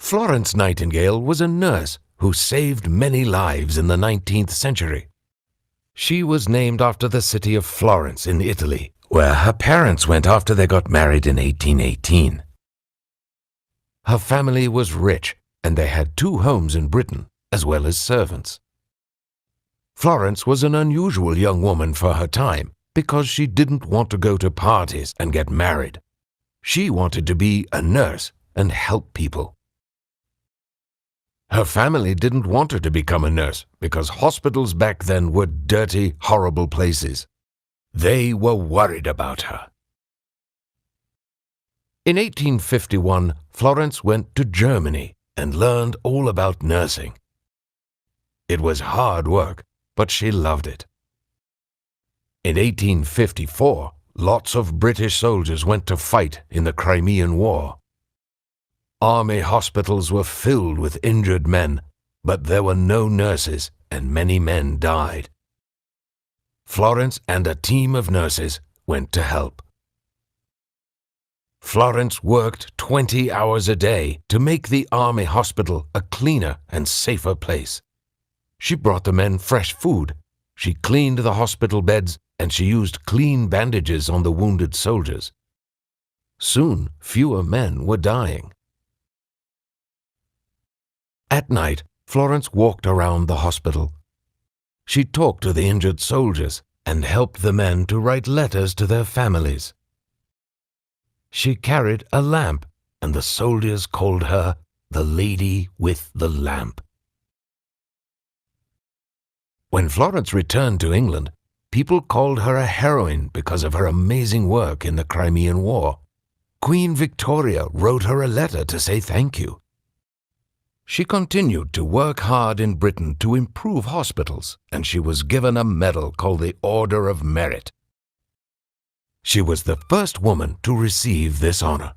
Florence Nightingale was a nurse who saved many lives in the 19th century. She was named after the city of Florence in Italy, where her parents went after they got married in 1818. Her family was rich, and they had 2 homes in Britain, as well as servants. Florence was an unusual young woman for her time because she didn't want to go to parties and get married. She wanted to be a nurse and help people. Her family didn't want her to become a nurse because hospitals back then were dirty, horrible places. They were worried about her. In 1851, Florence went to Germany and learned all about nursing. It was hard work, but she loved it. In 1854, lots of British soldiers went to fight in the Crimean War. Army hospitals were filled with injured men, but there were no nurses and many men died. Florence and a team of nurses went to help. Florence worked 20 hours a day to make the army hospital a cleaner and safer place. She brought the men fresh food, she cleaned the hospital beds, and she used clean bandages on the wounded soldiers. Soon, fewer men were dying. At night, Florence walked around the hospital. She talked to the injured soldiers and helped the men to write letters to their families. She carried a lamp, and the soldiers called her the Lady with the Lamp. When Florence returned to England, people called her a heroine because of her amazing work in the Crimean War. Queen Victoria wrote her a letter to say thank you. She continued to work hard in Britain to improve hospitals, and she was given a medal called the Order of Merit. She was the first woman to receive this honor.